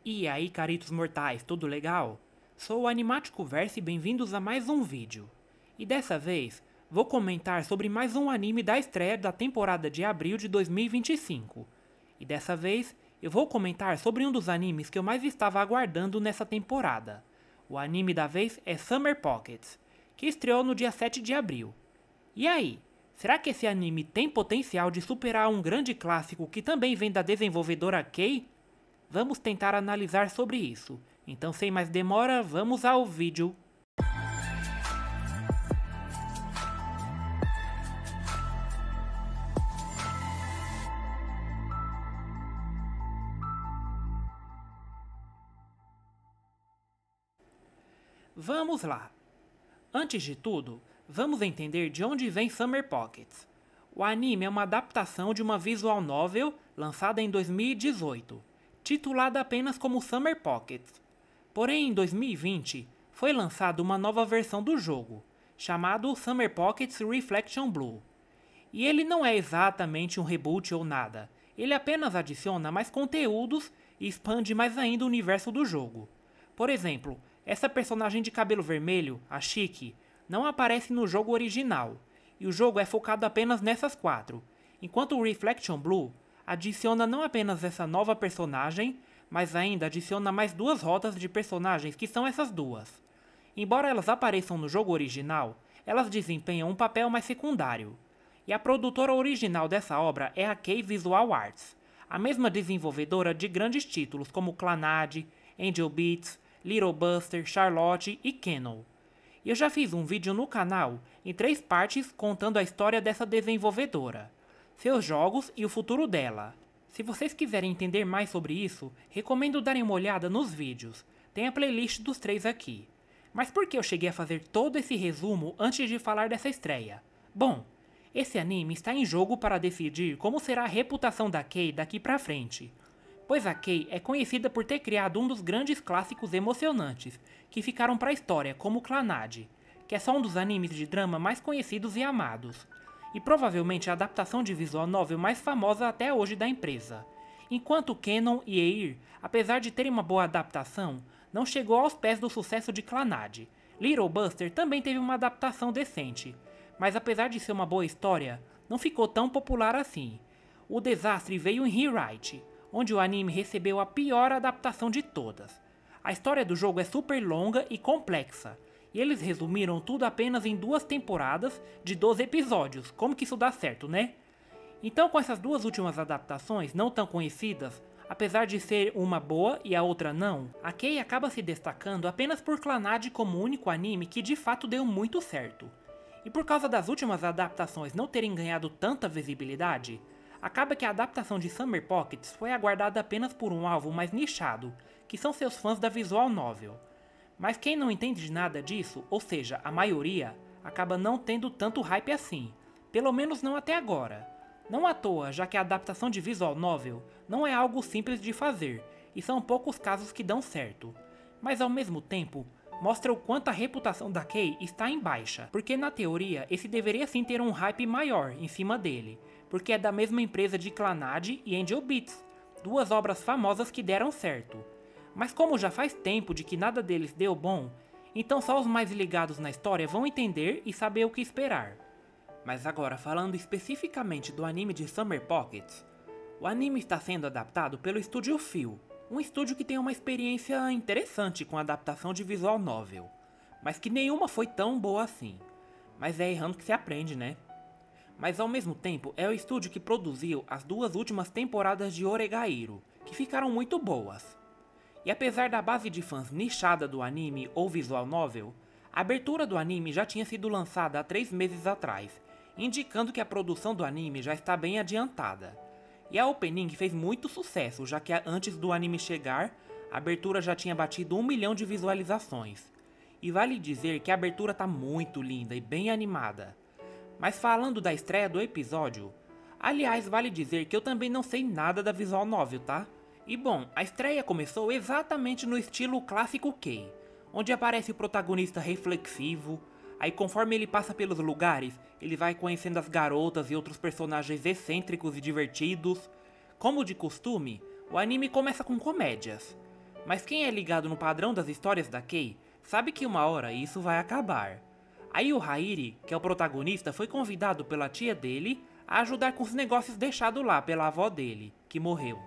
E aí, caritos mortais, tudo legal? Sou o Animático Verso e bem-vindos a mais um vídeo. E dessa vez, vou comentar sobre mais um anime da estreia da temporada de abril de 2025. E dessa vez, eu vou comentar sobre um dos animes que eu mais estava aguardando nessa temporada. O anime da vez é Summer Pockets, que estreou no dia 7 de abril. E aí, será que esse anime tem potencial de superar um grande clássico que também vem da desenvolvedora Kei? Vamos tentar analisar sobre isso. Então, sem mais demora, vamos ao vídeo. Vamos lá. Antes de tudo, vamos entender de onde vem Summer Pockets. O anime é uma adaptação de uma visual novel lançada em 2018, titulada apenas como Summer Pockets. Porém, em 2020, foi lançada uma nova versão do jogo, chamado Summer Pockets Reflection Blue. E ele não é exatamente um reboot ou nada, ele apenas adiciona mais conteúdos e expande mais ainda o universo do jogo. Por exemplo, essa personagem de cabelo vermelho, a Chique, não aparece no jogo original, e o jogo é focado apenas nessas quatro, enquanto o Reflection Blue adiciona não apenas essa nova personagem, mas ainda adiciona mais duas rotas de personagens que são essas duas. Embora elas apareçam no jogo original, elas desempenham um papel mais secundário. E a produtora original dessa obra é a Kei Visual Arts, a mesma desenvolvedora de grandes títulos como Clannad, Angel Beats, Little Buster, Charlotte e Kennel. E eu já fiz um vídeo no canal em 3 partes contando a história dessa desenvolvedora, seus jogos e o futuro dela. Se vocês quiserem entender mais sobre isso, recomendo darem uma olhada nos vídeos, tem a playlist dos 3 aqui. Mas por que eu cheguei a fazer todo esse resumo antes de falar dessa estreia? Bom, esse anime está em jogo para decidir como será a reputação da Kei daqui pra frente. Pois a Kei é conhecida por ter criado um dos grandes clássicos emocionantes, que ficaram para a história, como Clannad, que é só um dos animes de drama mais conhecidos e amados, e provavelmente a adaptação de visual novel mais famosa até hoje da empresa. Enquanto Kenon e Eir, apesar de terem uma boa adaptação, não chegou aos pés do sucesso de Clannad. Little Buster também teve uma adaptação decente, mas apesar de ser uma boa história, não ficou tão popular assim. O desastre veio em Rewrite, onde o anime recebeu a pior adaptação de todas. A história do jogo é super longa e complexa, e eles resumiram tudo apenas em 2 temporadas de 12 episódios. Como que isso dá certo, né? Então, com essas 2 últimas adaptações não tão conhecidas, apesar de ser uma boa e a outra não, a Kei acaba se destacando apenas por Clannad como o único anime que de fato deu muito certo. E por causa das últimas adaptações não terem ganhado tanta visibilidade, acaba que a adaptação de Summer Pockets foi aguardada apenas por um alvo mais nichado, que são seus fãs da visual novel. Mas quem não entende de nada disso, ou seja, a maioria, acaba não tendo tanto hype assim, pelo menos não até agora. Não à toa, já que a adaptação de visual novel não é algo simples de fazer, e são poucos casos que dão certo. Mas ao mesmo tempo, mostra o quanto a reputação da Kei está em baixa, porque na teoria esse deveria sim ter um hype maior em cima dele, porque é da mesma empresa de Clannad e Angel Beats, 2 obras famosas que deram certo. Mas como já faz tempo de que nada deles deu bom, então só os mais ligados na história vão entender e saber o que esperar. Mas agora falando especificamente do anime de Summer Pockets, o anime está sendo adaptado pelo estúdio Feel, um estúdio que tem uma experiência interessante com a adaptação de visual novel, mas que nenhuma foi tão boa assim. Mas é errando que se aprende, né? Mas ao mesmo tempo é o estúdio que produziu as 2 últimas temporadas de Oregairo, que ficaram muito boas. E apesar da base de fãs nichada do anime ou visual novel, a abertura do anime já tinha sido lançada há 3 meses atrás, indicando que a produção do anime já está bem adiantada. E a opening fez muito sucesso, já que antes do anime chegar, a abertura já tinha batido 1 milhão de visualizações. E vale dizer que a abertura tá muito linda e bem animada. Mas falando da estreia do episódio, aliás, vale dizer que eu também não sei nada da visual novel, tá? E bom, a estreia começou exatamente no estilo clássico Kei, onde aparece o protagonista reflexivo, aí conforme ele passa pelos lugares, ele vai conhecendo as garotas e outros personagens excêntricos e divertidos. Como de costume, o anime começa com comédias, Mas quem é ligado no padrão das histórias da Kei, sabe que uma hora isso vai acabar. Aí o Hairi, que é o protagonista, foi convidado pela tia dele a ajudar com os negócios deixados lá pela avó dele, que morreu.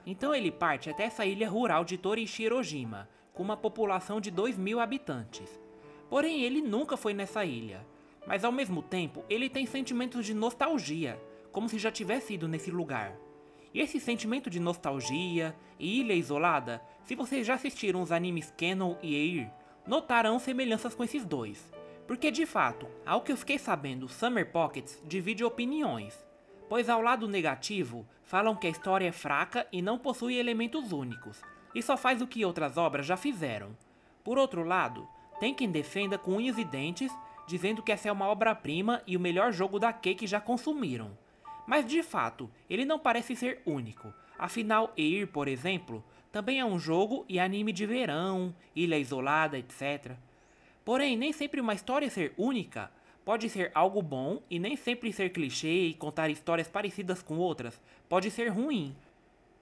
Então ele parte até essa ilha rural de Torishirojima, com uma população de 2.000 habitantes. Porém ele nunca foi nessa ilha, mas ao mesmo tempo ele tem sentimentos de nostalgia, como se já tivesse ido nesse lugar. E esse sentimento de nostalgia e ilha isolada, se vocês já assistiram os animes Kenon e Eir, notarão semelhanças com esses dois. Porque de fato, ao que eu fiquei sabendo, Summer Pockets divide opiniões, pois ao lado negativo, falam que a história é fraca e não possui elementos únicos, e só faz o que outras obras já fizeram. Por outro lado, tem quem defenda com unhas e dentes, dizendo que essa é uma obra-prima e o melhor jogo da Kei que já consumiram. Mas de fato, ele não parece ser único, afinal Eir, por exemplo, também é um jogo e anime de verão, ilha isolada, etc. Porém, nem sempre uma história ser única pode ser algo bom e nem sempre ser clichê e contar histórias parecidas com outras pode ser ruim.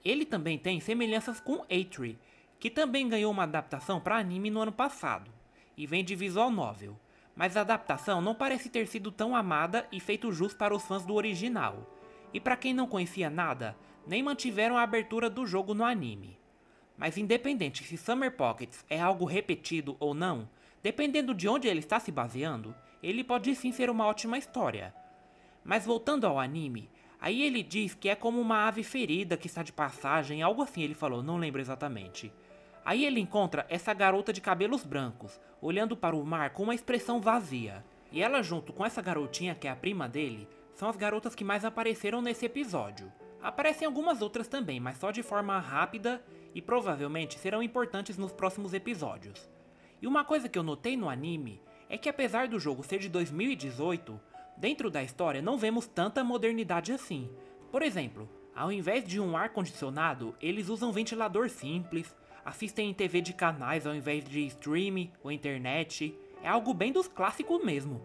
Ele também tem semelhanças com Atri, que também ganhou uma adaptação para anime no ano passado, e vem de visual novel, mas a adaptação não parece ter sido tão amada e feito jus para os fãs do original, e para quem não conhecia nada, nem mantiveram a abertura do jogo no anime. Mas independente se Summer Pockets é algo repetido ou não, dependendo de onde ele está se baseando, ele pode sim ser uma ótima história. Mas voltando ao anime, aí ele diz que é como uma ave ferida que está de passagem, algo assim ele falou, não lembro exatamente. Aí ele encontra essa garota de cabelos brancos, olhando para o mar com uma expressão vazia. E ela junto com essa garotinha que é a prima dele, são as garotas que mais apareceram nesse episódio. Aparecem algumas outras também, mas só de forma rápida e provavelmente serão importantes nos próximos episódios. E uma coisa que eu notei no anime é que apesar do jogo ser de 2018, dentro da história não vemos tanta modernidade assim. Por exemplo, ao invés de um ar-condicionado, eles usam um ventilador simples, assistem em TV de canais ao invés de streaming ou internet, é algo bem dos clássicos mesmo.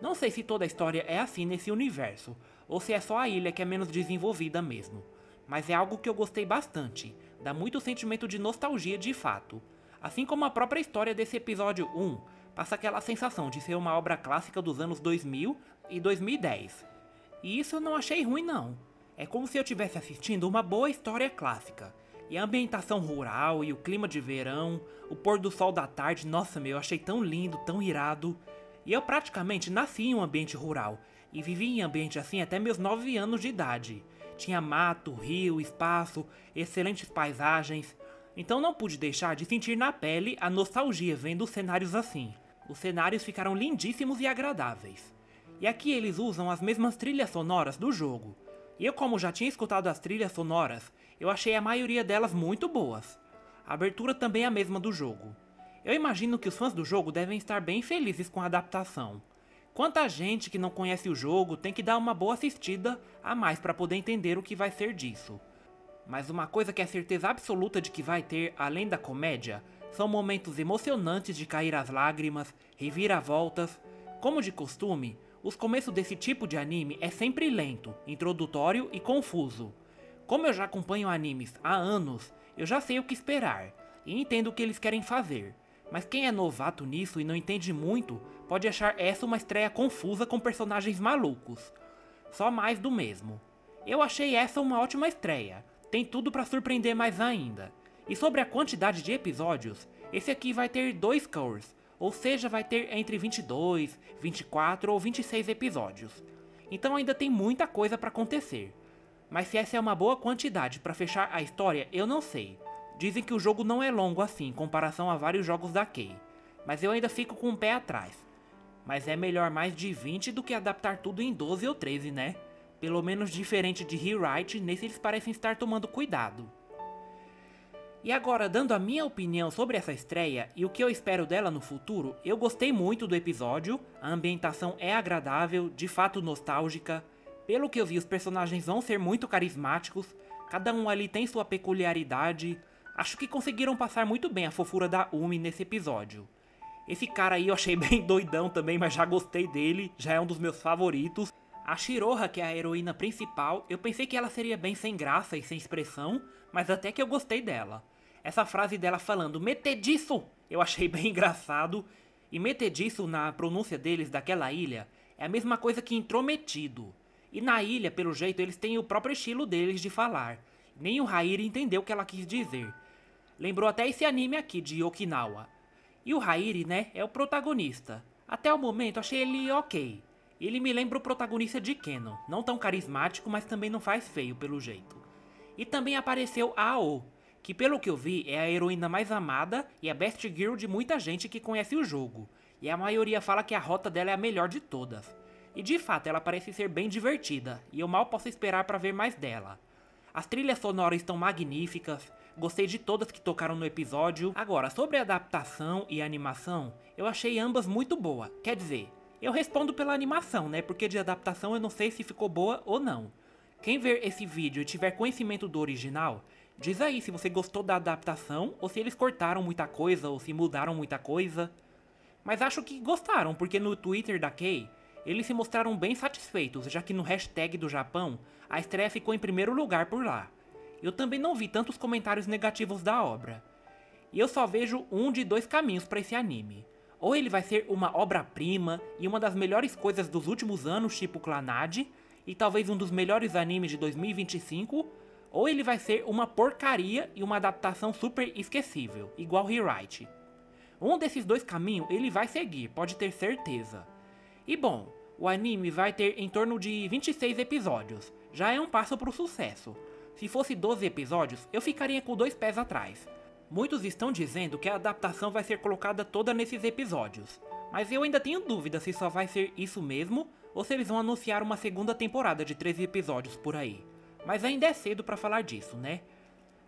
Não sei se toda a história é assim nesse universo, ou se é só a ilha que é menos desenvolvida mesmo, mas é algo que eu gostei bastante, dá muito sentimento de nostalgia de fato. Assim como a própria história desse episódio 1, passa aquela sensação de ser uma obra clássica dos anos 2000 e 2010. E isso eu não achei ruim não. É como se eu estivesse assistindo uma boa história clássica. E a ambientação rural e o clima de verão, o pôr do sol da tarde, nossa meu, eu achei tão lindo, tão irado. E eu praticamente nasci em um ambiente rural, e vivi em ambiente assim até meus 9 anos de idade. Tinha mato, rio, espaço, excelentes paisagens. Então não pude deixar de sentir na pele a nostalgia vendo os cenários assim. Os cenários ficaram lindíssimos e agradáveis. E aqui eles usam as mesmas trilhas sonoras do jogo. E eu, como já tinha escutado as trilhas sonoras, eu achei a maioria delas muito boas. A abertura também é a mesma do jogo. Eu imagino que os fãs do jogo devem estar bem felizes com a adaptação. Quanta gente que não conhece o jogo tem que dar uma boa assistida a mais para poder entender o que vai ser disso. Mas uma coisa que é certeza absoluta de que vai ter, além da comédia, são momentos emocionantes de cair as lágrimas, reviravoltas. Como de costume, os começos desse tipo de anime é sempre lento, introdutório e confuso. Como eu já acompanho animes há anos, eu já sei o que esperar, e entendo o que eles querem fazer. Mas quem é novato nisso e não entende muito, pode achar essa uma estreia confusa com personagens malucos. Só mais do mesmo. Eu achei essa uma ótima estreia. Tem tudo pra surpreender mais ainda. E sobre a quantidade de episódios, esse aqui vai ter 2 cores, ou seja, vai ter entre 22, 24 ou 26 episódios. Então ainda tem muita coisa pra acontecer. Mas se essa é uma boa quantidade pra fechar a história, eu não sei. Dizem que o jogo não é longo assim em comparação a vários jogos da Kei, mas eu ainda fico com o pé atrás. Mas é melhor mais de 20 do que adaptar tudo em 12 ou 13, né? Pelo menos diferente de Rewrite, nesse eles parecem estar tomando cuidado. E agora, dando a minha opinião sobre essa estreia e o que eu espero dela no futuro, eu gostei muito do episódio, a ambientação é agradável, de fato nostálgica. Pelo que eu vi, os personagens vão ser muito carismáticos, cada um ali tem sua peculiaridade. Acho que conseguiram passar muito bem a fofura da Umi nesse episódio. Esse cara aí eu achei bem doidão também, mas já gostei dele, já é um dos meus favoritos. A Shiroha, que é a heroína principal, eu pensei que ela seria bem sem graça e sem expressão, mas até que eu gostei dela. essa frase dela falando metediço, eu achei bem engraçado. E metediço na pronúncia deles daquela ilha é a mesma coisa que intrometido. E na ilha, pelo jeito, eles têm o próprio estilo deles de falar. Nem o Hairi entendeu o que ela quis dizer. Lembrou até esse anime aqui de Okinawa. E o Hairi, né, é o protagonista. Até o momento achei ele ok. Ele me lembra o protagonista de Kenon. Não tão carismático, mas também não faz feio pelo jeito. E também apareceu a Ao, que pelo que eu vi é a heroína mais amada e a best girl de muita gente que conhece o jogo. E a maioria fala que a rota dela é a melhor de todas. E de fato ela parece ser bem divertida, e eu mal posso esperar para ver mais dela. As trilhas sonoras estão magníficas, gostei de todas que tocaram no episódio. Agora, sobre a adaptação e a animação, eu achei ambas muito boa. Quer dizer, eu respondo pela animação, né, porque de adaptação eu não sei se ficou boa ou não. Quem ver esse vídeo e tiver conhecimento do original, diz aí se você gostou da adaptação, ou se eles cortaram muita coisa, ou se mudaram muita coisa. Mas acho que gostaram, porque no Twitter da Kei, eles se mostraram bem satisfeitos, já que no hashtag do Japão, a estreia ficou em primeiro lugar por lá. Eu também não vi tantos comentários negativos da obra. E eu só vejo um de dois caminhos para esse anime. Ou ele vai ser uma obra-prima e uma das melhores coisas dos últimos anos, tipo Clannad, e talvez um dos melhores animes de 2025, ou ele vai ser uma porcaria e uma adaptação super esquecível, igual Rewrite. Um desses dois caminhos ele vai seguir, pode ter certeza. E bom, o anime vai ter em torno de 26 episódios, já é um passo pro sucesso. Se fosse 12 episódios, eu ficaria com 2 pés atrás. Muitos estão dizendo que a adaptação vai ser colocada toda nesses episódios, mas eu ainda tenho dúvida se só vai ser isso mesmo, ou se eles vão anunciar uma segunda temporada de 13 episódios por aí. Mas ainda é cedo pra falar disso, né?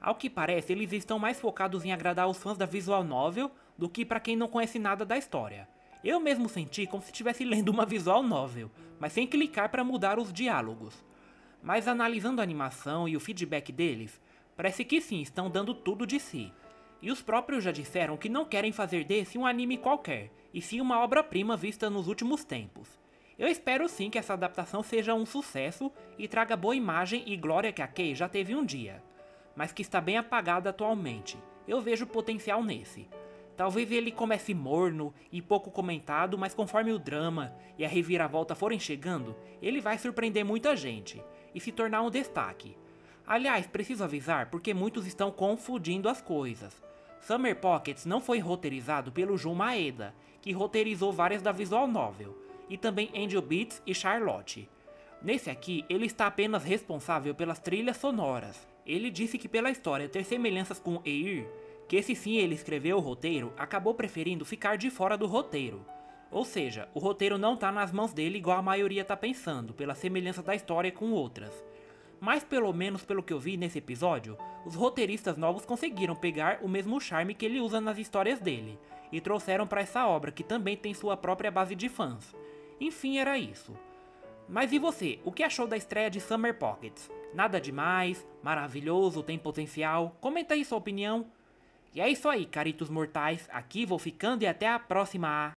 Ao que parece, eles estão mais focados em agradar os fãs da visual novel do que pra quem não conhece nada da história. Eu mesmo senti como se estivesse lendo uma visual novel, mas sem clicar para mudar os diálogos. Mas analisando a animação e o feedback deles, parece que sim, estão dando tudo de si. E os próprios já disseram que não querem fazer desse um anime qualquer, e sim uma obra-prima vista nos últimos tempos. Eu espero sim que essa adaptação seja um sucesso e traga boa imagem e glória que a Kei já teve um dia, mas que está bem apagada atualmente. Eu vejo potencial nesse. Talvez ele comece morno e pouco comentado, mas conforme o drama e a reviravolta forem chegando, ele vai surpreender muita gente e se tornar um destaque. Aliás, preciso avisar porque muitos estão confundindo as coisas. Summer Pockets não foi roteirizado pelo Jun Maeda, que roteirizou várias da visual novel, e também Angel Beats e Charlotte. Nesse aqui, ele está apenas responsável pelas trilhas sonoras. Ele disse que pela história ter semelhanças com Eir, que esse sim ele escreveu o roteiro, acabou preferindo ficar de fora do roteiro. Ou seja, o roteiro não tá nas mãos dele igual a maioria tá pensando, pela semelhança da história com outras. Mas pelo menos pelo que eu vi nesse episódio, os roteiristas novos conseguiram pegar o mesmo charme que ele usa nas histórias dele, e trouxeram para essa obra que também tem sua própria base de fãs. Enfim, era isso. Mas e você, o que achou da estreia de Summer Pockets? Nada demais? Maravilhoso? Tem potencial? Comenta aí sua opinião. E é isso aí, caritos mortais, aqui vou ficando e até a próxima!